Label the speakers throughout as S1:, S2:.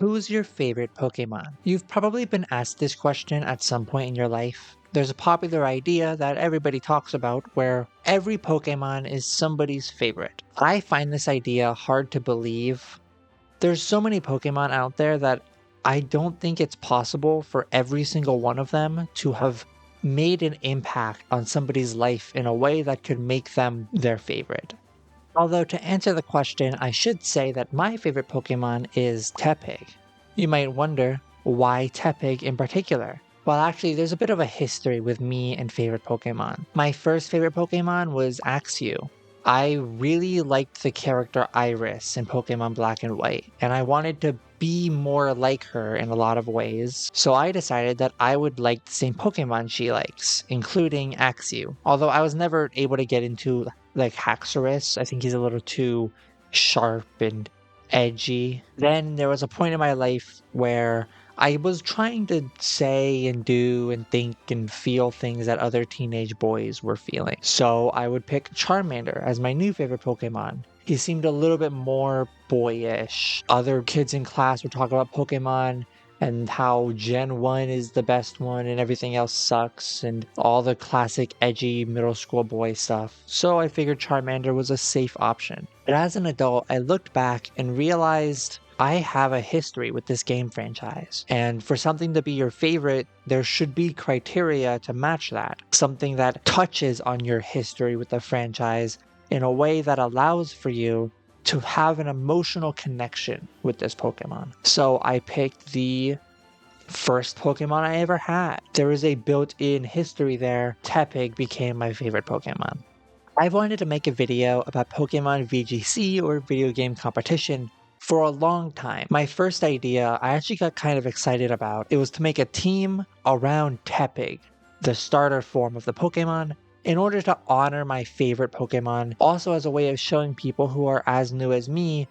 S1: Who's your favorite Pokemon? You've probably been asked this question at some point in your life. There's a popular idea that everybody talks about where every Pokemon is somebody's favorite. I find this idea hard to believe. There's so many Pokemon out there that I don't think it's possible for every single one of them to have made an impact on somebody's life in a way that could make them their favorite. Although to answer the question, I should say that my favorite Pokemon is Tepig. You might wonder, why Tepig in particular? Well, actually, there's a bit of a history with me and favorite Pokemon. My first favorite Pokemon was Axew. I really liked the character Iris in Pokemon Black and White, and I wanted to be more like her in a lot of ways, so I decided that I would like the same Pokemon she likes, including Axew. Although I was never able to get into like Haxorus, I think he's a little too sharp and edgy. Then there was a point in my life where I was trying to say and do and think and feel things that other teenage boys were feeling. So I would pick Charmander as my new favorite Pokemon. He seemed a little bit more boyish. Other kids in class would talk about Pokemon and how Gen 1 is the best one and everything else sucks and all the classic edgy middle school boy stuff. So I figured Charmander was a safe option. But as an adult, I looked back and realized I have a history with this game franchise. And for something to be your favorite, there should be criteria to match that. Something that touches on your history with the franchise in a way that allows for you to have an emotional connection with this Pokemon. So I picked the first Pokemon I ever had. There is a built-in history there. Tepig became my favorite Pokemon. I've wanted to make a video about Pokemon VGC or video game competition for a long time. My first idea I actually got kind of excited about. It was to make a team around Tepig, the starter form of the Pokemon, in order to honor my favorite Pokemon, also as a way of showing people who are as new as me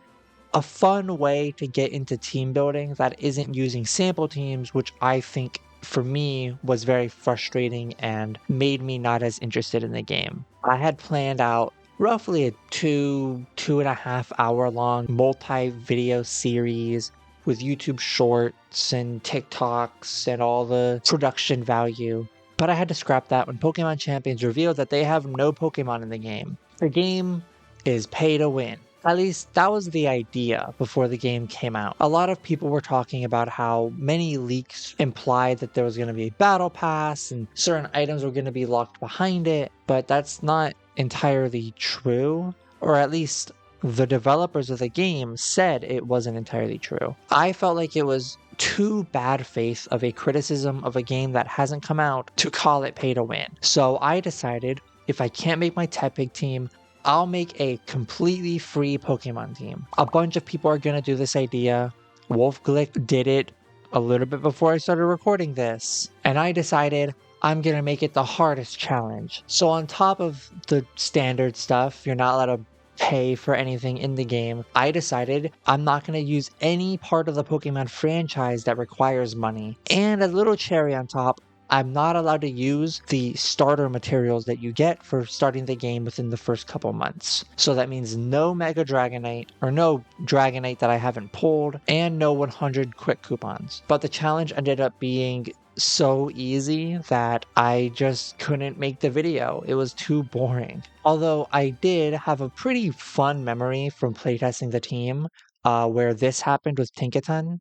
S1: a fun way to get into team building that isn't using sample teams, which I think for me was very frustrating and made me not as interested in the game. I had planned out roughly a 2.5 hour long multi-video series with YouTube shorts and TikToks and all the production value. But I had to scrap that when Pokemon Champions revealed that they have no Pokemon in the game. The game is pay to win. At least that was the idea before the game came out. A lot of people were talking about how many leaks implied that there was going to be a battle pass and certain items were going to be locked behind it, but that's not entirely true, or at least the developers of the game said it wasn't entirely true. I felt like it was too bad faith of a criticism of a game that hasn't come out to call it pay to win. So I decided if I can't make my Tepig team, I'll make a completely free Pokemon team. A bunch of people are going to do this idea. Wolfglick did it a little bit before I started recording this. And I decided I'm going to make it the hardest challenge. So on top of the standard stuff, you're not allowed to pay for anything in the game, I decided I'm not going to use any part of the Pokemon franchise that requires money. And a little cherry on top, I'm not allowed to use the starter materials that you get for starting the game within the first couple months. So that means no Mega Dragonite, or no Dragonite that I haven't pulled, and no 100 quick coupons. But the challenge ended up being so easy that I just couldn't make the video. It was too boring. Although I did have a pretty fun memory from playtesting the team, where this happened with Tinkaton.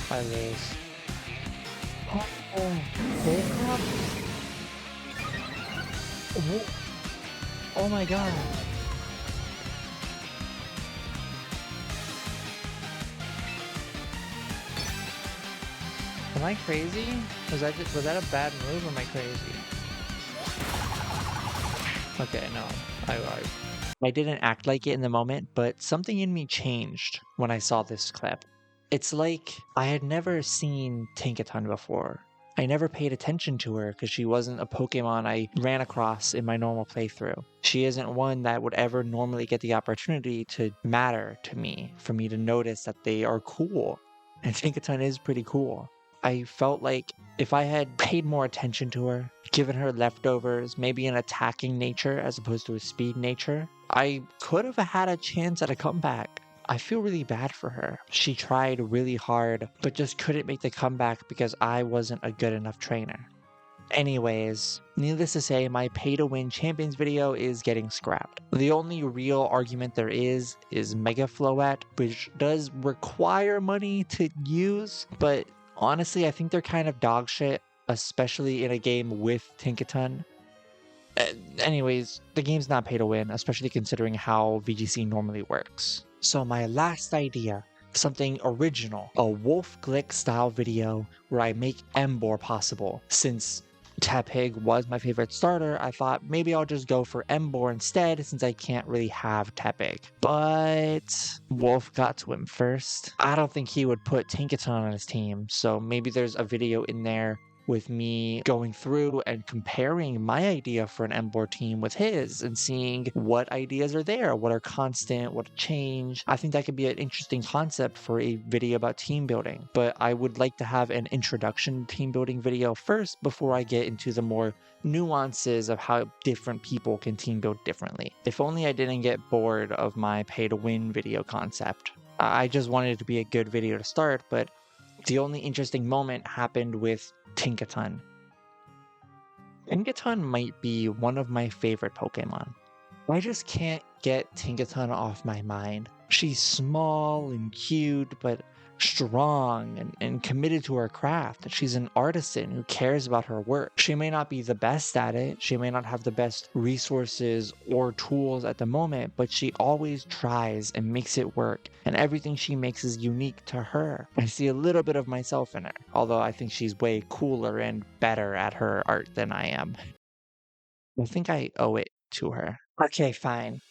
S1: I lose. Oh my god. Am I crazy? Was that a bad move or am I crazy? Okay, no. I didn't act like it in the moment, but something in me changed when I saw this clip. It's like I had never seen Tinkaton before. I never paid attention to her because she wasn't a Pokemon I ran across in my normal playthrough. She isn't one that would ever normally get the opportunity to matter to me, for me to notice that they are cool. And Tinkaton is pretty cool. I felt like if I had paid more attention to her, given her leftovers, maybe an attacking nature as opposed to a speed nature, I could have had a chance at a comeback. I feel really bad for her. She tried really hard, but just couldn't make the comeback because I wasn't a good enough trainer. Anyways, needless to say, my pay to win champions video is getting scrapped. The only real argument there is Mega Floette, which does require money to use, but honestly, I think they're kind of dog shit, especially in a game with Tinkaton. Anyways, the game's not pay to win, especially considering how VGC normally works. So my last idea, something original, a Wolf Glick style video where I make Emboar possible. Since Tepig was my favorite starter, I thought maybe I'll just go for Emboar instead since I can't really have Tepig. But Wolf got to him first. I don't think he would put Tinkaton on his team, so maybe there's a video in there with me going through and comparing my idea for an Emboar team with his and seeing what ideas are there, what are constant, what change. I think that could be an interesting concept for a video about team building, but I would like to have an introduction team building video first before I get into the more nuances of how different people can team build differently. If only I didn't get bored of my pay to win video concept. I just wanted it to be a good video to start, but the only interesting moment happened with Tinkaton. Tinkaton might be one of my favorite Pokemon. I just can't get Tinkaton off my mind. She's small and cute, but strong and committed to her craft. She's an artisan who cares about her work. She may not be the best at it, she may not have the best resources or tools at the moment, but she always tries and makes it work, and everything she makes is unique to her. I see a little bit of myself in her, although I think she's way cooler and better at her art than I am. I think I owe it to her. Okay, fine.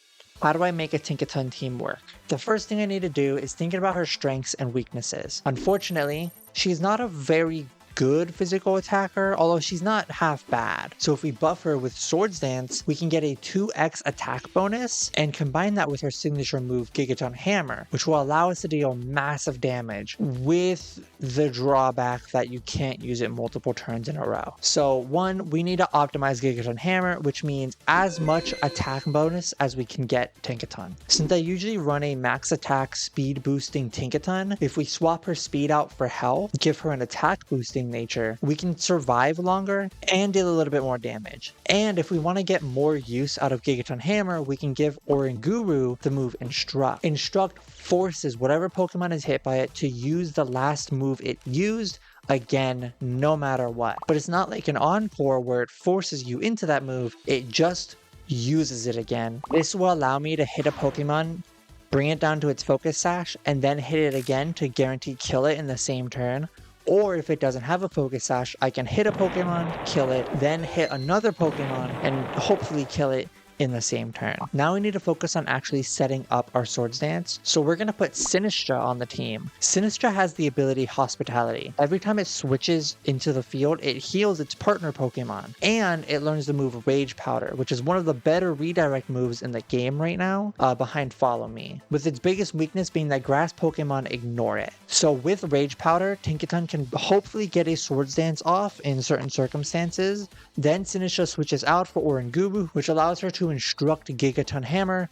S1: How do I make a Tinkaton team work? The first thing I need to do is thinking about her strengths and weaknesses. Unfortunately, she's not a very good physical attacker, although she's not half bad. So if we buff her with Swords Dance, we can get a 2x attack bonus and combine that with her signature move Gigaton Hammer, which will allow us to deal massive damage with the drawback that you can't use it multiple turns in a row. So one, we need to optimize Gigaton Hammer, which means as much attack bonus as we can get Tinkaton. Since I usually run a max attack speed boosting Tinkaton, if we swap her speed out for health, give her an attack boosting nature, we can survive longer and deal a little bit more damage. And if we want to get more use out of Gigaton Hammer, we can give Oranguru the move Instruct. Instruct forces whatever Pokemon is hit by it to use the last move it used again, no matter what. But it's not like an Encore where it forces you into that move, it just uses it again. This will allow me to hit a Pokemon, bring it down to its focus sash, and then hit it again to guarantee kill it in the same turn. Or if it doesn't have a focus sash, I can hit a Pokemon, kill it, then hit another Pokemon, and hopefully kill it in the same turn. Now we need to focus on actually setting up our Swords Dance. So we're going to put Sinistra on the team. Sinistra has the ability Hospitality. Every time it switches into the field, it heals its partner Pokemon. And it learns the move Rage Powder, which is one of the better redirect moves in the game right now, behind Follow Me, with its biggest weakness being that grass Pokemon ignore it. So with Rage Powder, Tinkaton can hopefully get a Swords Dance off in certain circumstances. Then Sinistra switches out for Oranguru, which allows her to instruct Gigaton Hammer,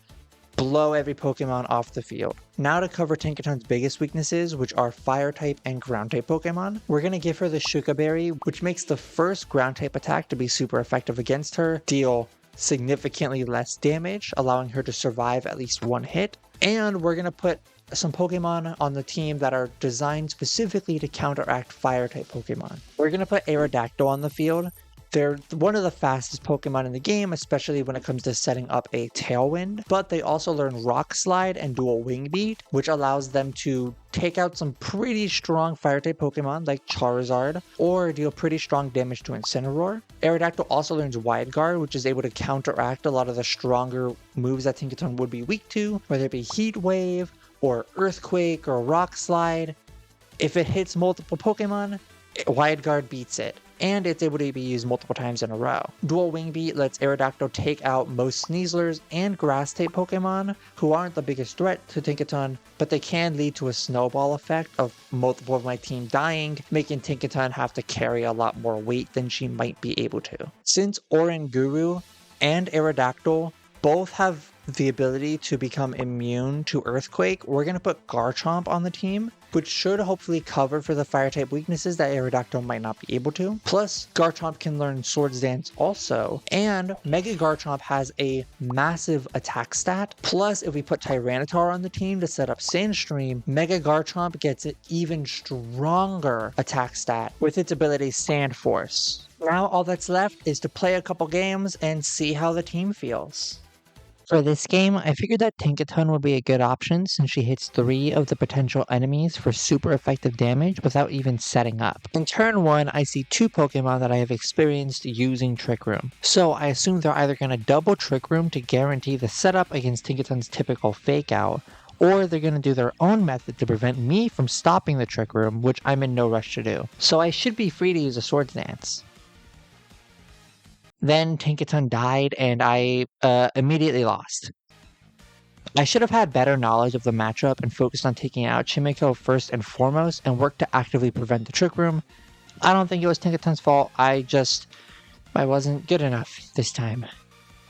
S1: blow every Pokemon off the field. Now to cover Tinkaton's biggest weaknesses, which are Fire type and Ground type Pokemon, we're going to give her the Shuka Berry, which makes the first Ground type attack to be super effective against her, deal significantly less damage, allowing her to survive at least one hit. And we're going to put some Pokemon on the team that are designed specifically to counteract Fire type Pokemon. We're going to put Aerodactyl on the field. They're one of the fastest Pokemon in the game, especially when it comes to setting up a Tailwind, but they also learn Rock Slide and Dual Wing Beat, which allows them to take out some pretty strong Fire-type Pokemon like Charizard, or deal pretty strong damage to Incineroar. Aerodactyl also learns Wide Guard, which is able to counteract a lot of the stronger moves that Tinkaton would be weak to, whether it be Heat Wave, or Earthquake, or Rock Slide. If it hits multiple Pokemon, Wide Guard beats it, and it's able to be used multiple times in a row. Dual Wing Beat lets Aerodactyl take out most Sneaslers and Grass-type Pokemon, who aren't the biggest threat to Tinkaton, but they can lead to a snowball effect of multiple of my team dying, making Tinkaton have to carry a lot more weight than she might be able to. Since Oranguru and Aerodactyl both have the ability to become immune to Earthquake, we're going to put Garchomp on the team, which should hopefully cover for the fire-type weaknesses that Aerodactyl might not be able to. Plus, Garchomp can learn Swords Dance also, and Mega Garchomp has a massive attack stat. Plus, if we put Tyranitar on the team to set up Sandstream, Mega Garchomp gets an even stronger attack stat with its ability Sand Force. Now all that's left is to play a couple games and see how the team feels. For this game, I figured that Tinkaton would be a good option since she hits 3 of the potential enemies for super effective damage without even setting up. In turn 1, I see 2 Pokemon that I have experienced using Trick Room. So I assume they're either going to double Trick Room to guarantee the setup against Tinkaton's typical Fake Out, or they're going to do their own method to prevent me from stopping the Trick Room, which I'm in no rush to do. So I should be free to use a Swords Dance. Then Tinkaton died and I immediately lost. I should have had better knowledge of the matchup and focused on taking out Chimiko first and foremost and worked to actively prevent the Trick Room. I don't think it was Tinkaton's fault, I wasn't good enough this time.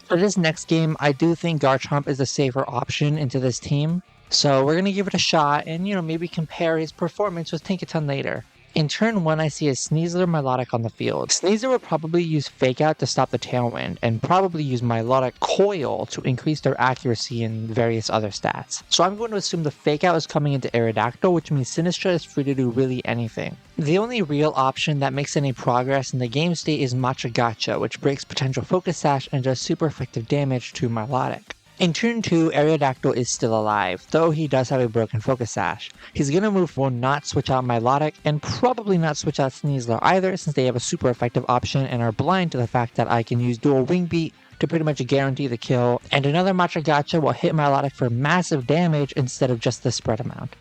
S1: For this next game, I do think Garchomp is a safer option into this team, so we're going to give it a shot and maybe compare his performance with Tinkaton later. In turn 1, I see a Sneasler Milotic on the field. Sneasler would probably use Fake Out to stop the Tailwind, and probably use Milotic Coil to increase their accuracy and various other stats. So I'm going to assume the Fake Out is coming into Aerodactyl, which means Sinistra is free to do really anything. The only real option that makes any progress in the game state is Machagacha, which breaks potential Focus Sash and does super effective damage to Milotic. In turn 2, Aerodactyl is still alive, though he does have a broken Focus Sash. He's gonna move forward, not switch out Milotic, and probably not switch out Sneasler either, since they have a super effective option and are blind to the fact that I can use dual Wing Beat to pretty much guarantee the kill, and another Machagacha will hit Milotic for massive damage instead of just the spread amount.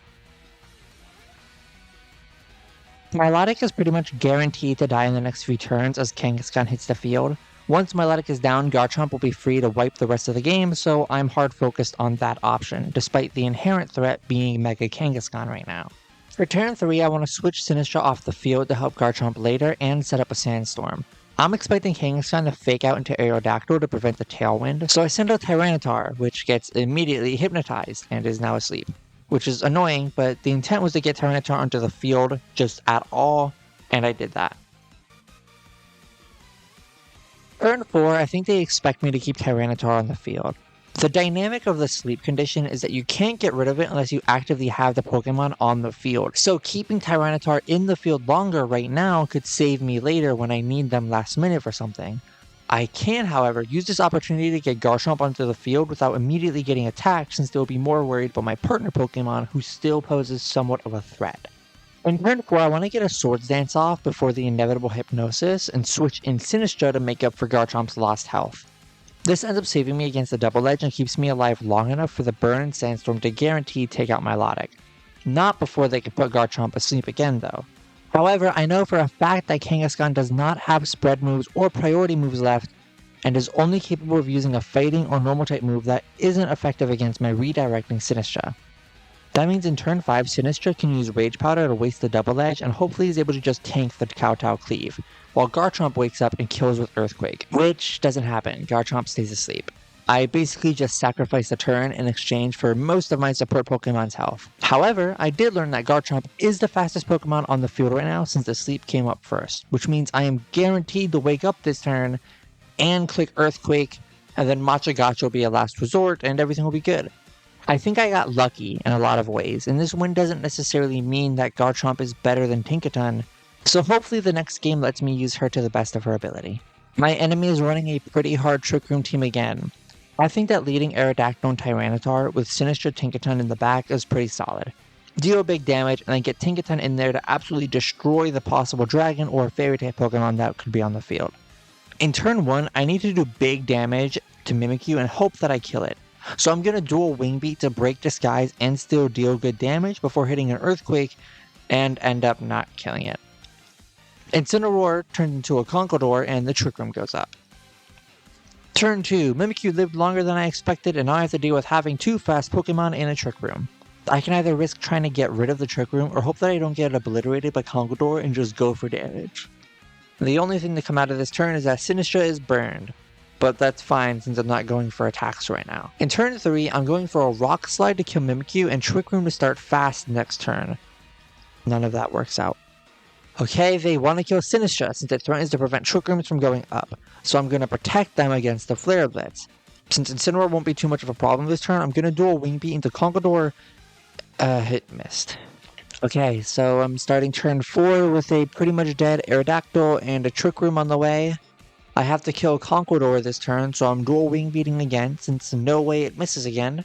S1: Milotic is pretty much guaranteed to die in the next few turns as Kangaskhan hits the field. Once Milotic is down, Garchomp will be free to wipe the rest of the game, so I'm hard focused on that option, despite the inherent threat being Mega Kangaskhan right now. For turn 3, I want to switch Sinistra off the field to help Garchomp later and set up a Sandstorm. I'm expecting Kangaskhan to Fake Out into Aerodactyl to prevent the Tailwind, so I send out Tyranitar, which gets immediately hypnotized and is now asleep. Which is annoying, but the intent was to get Tyranitar onto the field just at all, and I did that. Turn 4, I think they expect me to keep Tyranitar on the field. The dynamic of the sleep condition is that you can't get rid of it unless you actively have the Pokemon on the field. So keeping Tyranitar in the field longer right now could save me later when I need them last minute for something. I can, however, use this opportunity to get Garchomp onto the field without immediately getting attacked, since they'll be more worried about my partner Pokemon, who still poses somewhat of a threat. In turn 4, I want to get a Swords Dance off before the inevitable Hypnosis and switch in Sinistra to make up for Garchomp's lost health. This ends up saving me against the Double Edge and keeps me alive long enough for the Burn and Sandstorm to guarantee take out Milotic. Not before they can put Garchomp asleep again though. However, I know for a fact that Kangaskhan does not have spread moves or priority moves left, and is only capable of using a fighting or normal type move that isn't effective against my redirecting Sinistra. That means in turn 5, Sinistra can use Rage Powder to waste the Double Edge and hopefully is able to just tank the Kowtow Cleave, while Garchomp wakes up and kills with Earthquake, which doesn't happen. Garchomp stays asleep. I basically just sacrificed a turn in exchange for most of my support Pokemon's health. However, I did learn that Garchomp is the fastest Pokemon on the field right now since the sleep came up first, which means I am guaranteed to wake up this turn and click Earthquake, and then Machagacha will be a last resort and everything will be good. I think I got lucky in a lot of ways, and this win doesn't necessarily mean that Garchomp is better than Tinkaton, so hopefully the next game lets me use her to the best of her ability. My enemy is running a pretty hard Trick Room team again. I think that leading Aerodactyl and Tyranitar with Sinistra Tinkaton in the back is pretty solid. Deal big damage and then get Tinkaton in there to absolutely destroy the possible Dragon or Fairy type Pokemon that could be on the field. In turn 1, I need to do big damage to Mimikyu and hope that I kill it. So I'm going to dual Wing Beat to break Disguise and still deal good damage before hitting an Earthquake and end up not killing it. Incineroar turns into a Conkeldurr and the Trick Room goes up. Turn 2, Mimikyu lived longer than I expected and now I have to deal with having 2 fast Pokemon in a Trick Room. I can either risk trying to get rid of the Trick Room or hope that I don't get obliterated by Conkeldurr and just go for damage. The only thing to come out of this turn is that Sinistra is burned. but that's fine since I'm not going for attacks right now. In turn 3, I'm going for a Rock Slide to kill Mimikyu and Trick Room to start fast next turn. None of that works out. Okay, they want to kill Sinistra since it threatens to prevent Trick Rooms from going up, so I'm going to protect them against the Flare Blitz. Since Incineroar won't be too much of a problem this turn, I'm going to dual Wing Beat into Conkeldurr. Hit missed. Okay, so I'm starting turn 4 with a pretty much dead Aerodactyl and a Trick Room on the way. I have to kill Conkeldurr this turn, so I'm dual Wing Beating again, since no way it misses again.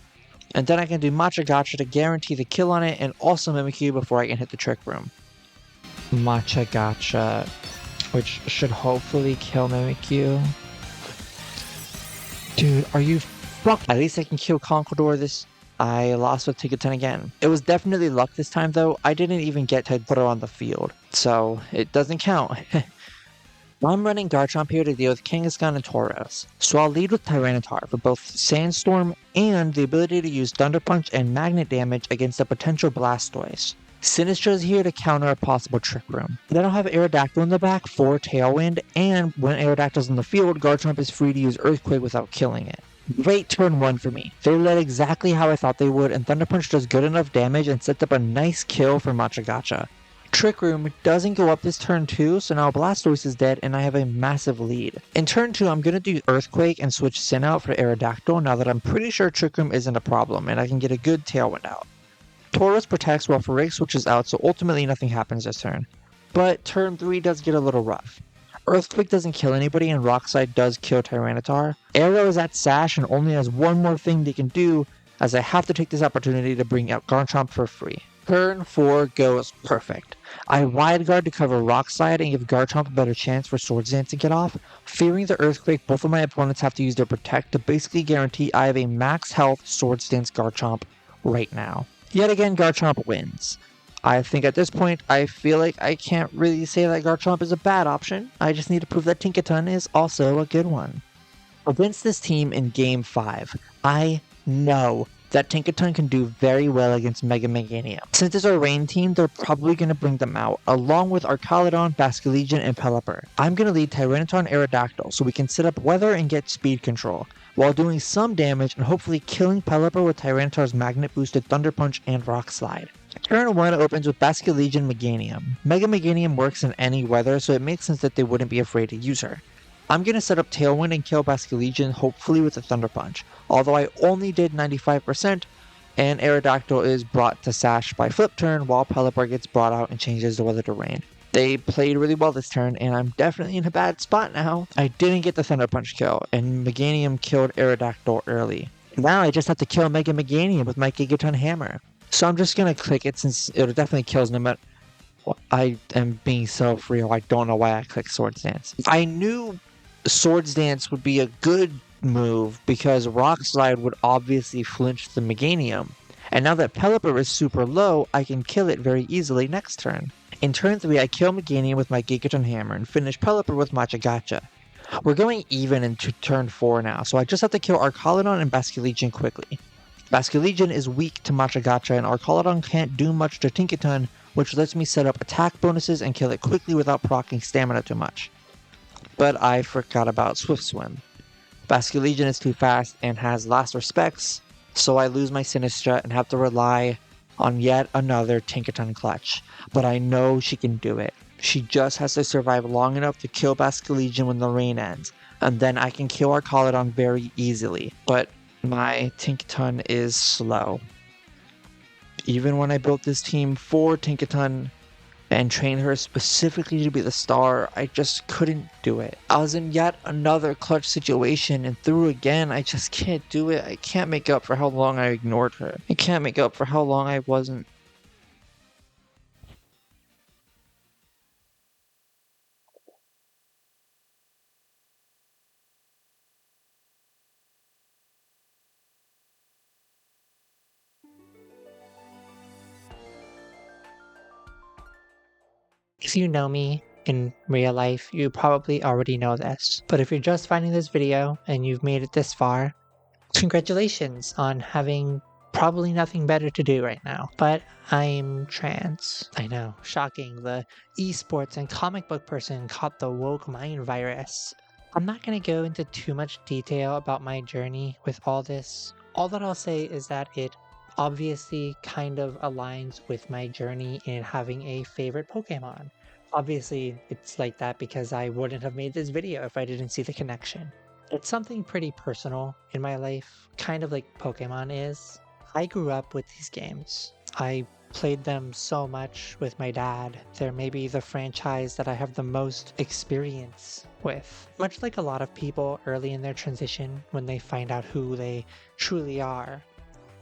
S1: And then I can do Matcha Gotcha to guarantee the kill on it, and also Mimikyu before I can hit the Trick Room. Matcha Gotcha, which should hopefully kill Mimikyu. Dude, are you fucked? At least I can kill Conkeldurr this... I lost with Tinkaton again. It was definitely luck this time though. I didn't even get to put her on the field, so it doesn't count. I'm running Garchomp here to deal with Kangaskhan and Tauros, so I'll lead with Tyranitar for both Sandstorm and the ability to use Thunder Punch and Magnet damage against a potential Blastoise. Sinistra is here to counter a possible Trick Room. Then I'll have Aerodactyl in the back for Tailwind, and when Aerodactyl's in the field, Garchomp is free to use Earthquake without killing it. Great turn 1 for me. They led exactly how I thought they would, and Thunder Punch does good enough damage and sets up a nice kill for Matcha Gotcha. Trick Room doesn't go up this turn 2, so now Blastoise is dead and I have a massive lead. In turn 2, I'm going to do Earthquake and switch Sin out for Aerodactyl now that I'm pretty sure Trick Room isn't a problem and I can get a good Tailwind out. Tauros protects while Ferrig switches out, so ultimately nothing happens this turn. But turn 3 does get a little rough. Earthquake doesn't kill anybody and Rock Slide does kill Tyranitar. Arrow is at Sash and only has one more thing they can do, as I have to take this opportunity to bring out Garchomp for free. Turn 4 goes perfect. I wide guard to cover Rock Slide and give Garchomp a better chance for Swords Dance to get off. Fearing the Earthquake, both of my opponents have to use their Protect to basically guarantee I have a max health Swords Dance Garchomp right now. Yet again, Garchomp wins. I think at this point, I feel like I can't really say that Garchomp is a bad option. I just need to prove that Tinkaton is also a good one. Against this team in Game 5, I know that Tinkaton can do very well against Mega Meganium. Since it's our rain team, they're probably going to bring them out, along with Arcaludon, Basculegion, and Pelipper. I'm going to lead Tyranitar and Aerodactyl so we can set up weather and get speed control, while doing some damage and hopefully killing Pelipper with Tyranitar's Magnet boosted Thunder Punch and Rock Slide. Turn 1 opens with Basculegion Meganium. Mega Meganium works in any weather, so it makes sense that they wouldn't be afraid to use her. I'm going to set up Tailwind and kill Basculegion, hopefully with a Thunder Punch, although I only did 95%, and Aerodactyl is brought to Sash by Flip Turn, while Pelipper gets brought out and changes the weather to rain. They played really well this turn, and I'm definitely in a bad spot now. I didn't get the Thunder Punch kill, and Meganium killed Aerodactyl early. Now I just have to kill Mega Meganium with my Gigaton Hammer. So I'm just going to click it since it definitely kills no matter... I am being so real, I don't know why I clicked Swords Dance. I knew Swords Dance would be a good move because Rock Slide would obviously flinch the Meganium. And now that Pelipper is super low, I can kill it very easily next turn. In turn 3, I kill Meganium with my Gigaton Hammer and finish Pelipper with Matcha Gotcha. We're going even into turn 4 now, so I just have to kill Arcaludon and Basculegion quickly. Basculegion is weak to Matcha Gotcha and Arcaludon can't do much to Tinkaton, which lets me set up attack bonuses and kill it quickly without proccing stamina too much. But I forgot about Swift Swim. Basculegion is too fast and has last respects, so I lose my Sinistra and have to rely on yet another Tinkaton clutch. But I know she can do it. She just has to survive long enough to kill Basculegion when the rain ends, and then I can kill Arcaludon very easily. But my Tinkaton is slow. Even when I built this team for Tinkaton and trained her specifically to be the star, I just couldn't do it. I was in yet another clutch situation and threw again. I just can't do it. I can't make up for how long I ignored her. I can't make up for how long I wasn't. If you know me in real life, you probably already know this. But if you're just finding this video and you've made it this far, congratulations on having probably nothing better to do right now. But I'm trans. I know, shocking. The esports and comic book person caught the woke mind virus. I'm not going to go into too much detail about my journey with all this. All that I'll say is that it obviously kind of aligns with my journey in having a favorite Pokemon. Obviously, it's like that because I wouldn't have made this video if I didn't see the connection. It's something pretty personal in my life, kind of like Pokemon is. I grew up with these games. I played them so much with my dad. They're maybe the franchise that I have the most experience with. Much like a lot of people early in their transition when they find out who they truly are,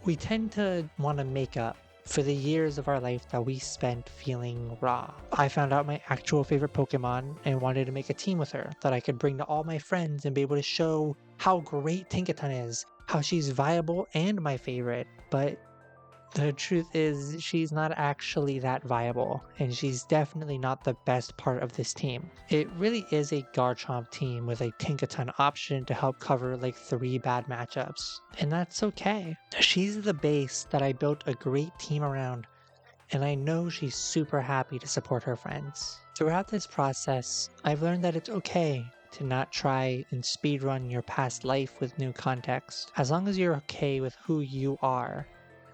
S1: we tend to want to make up for the years of our life that we spent feeling raw. I found out my actual favorite Pokemon and wanted to make a team with her that I could bring to all my friends and be able to show how great Tinkaton is, how she's viable and my favorite, but the truth is, she's not actually that viable, and she's definitely not the best part of this team. It really is a Garchomp team with a Tinkaton option to help cover like 3 bad matchups, and that's okay. She's the base that I built a great team around, and I know she's super happy to support her friends. Throughout this process, I've learned that it's okay to not try and speedrun your past life with new context, as long as you're okay with who you are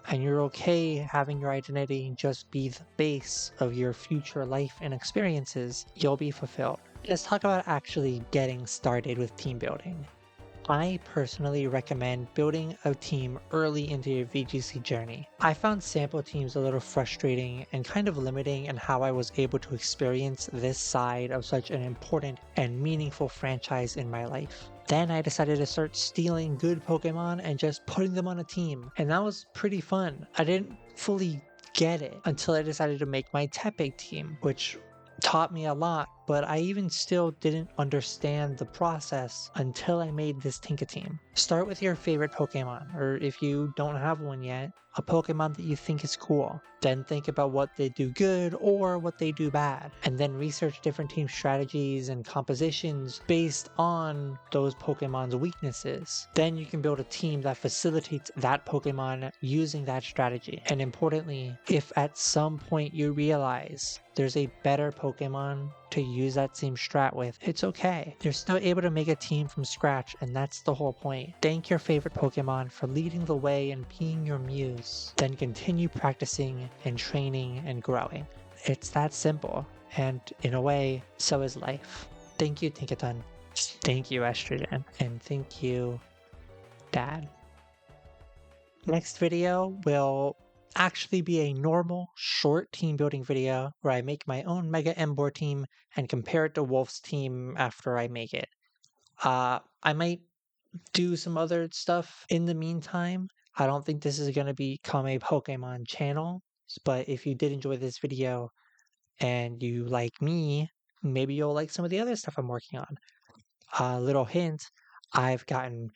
S1: and you're okay having your identity just be the base of your future life and experiences, you'll be fulfilled. Let's talk about actually getting started with team building. I personally recommend building a team early into your VGC journey. I found sample teams a little frustrating and kind of limiting in how I was able to experience this side of such an important and meaningful franchise in my life. Then I decided to start stealing good Pokemon and just putting them on a team, and that was pretty fun. I didn't fully get it until I decided to make my Tepig team, which taught me a lot, but I even still didn't understand the process until I made this Tinka team. Start with your favorite Pokemon, or if you don't have one yet, a Pokemon that you think is cool. Then think about what they do good or what they do bad, and then research different team strategies and compositions based on those Pokemon's weaknesses. Then you can build a team that facilitates that Pokemon using that strategy. And importantly, if at some point you realize there's a better Pokemon to use that same strat with, it's okay. You're still able to make a team from scratch, and that's the whole point. Thank your favorite Pokemon for leading the way and being your muse. Then continue practicing and training and growing. It's that simple, and in a way, so is life. Thank you, Tinkaton. Thank you, Estrogen. And thank you, Dad. Next video will actually be a normal, short team building video where I make my own Mega Emboar team and compare it to Wolf's team after I make it. I might do some other stuff in the meantime. I don't think this is going to become a Pokemon channel, but if you did enjoy this video and you like me, maybe you'll like some of the other stuff I'm working on. Little hint, I've gotten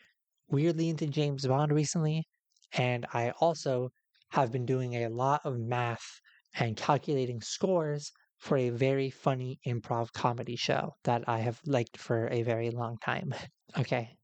S1: weirdly into James Bond recently, and I also have been doing a lot of math and calculating scores for a very funny improv comedy show that I have liked for a very long time. Okay.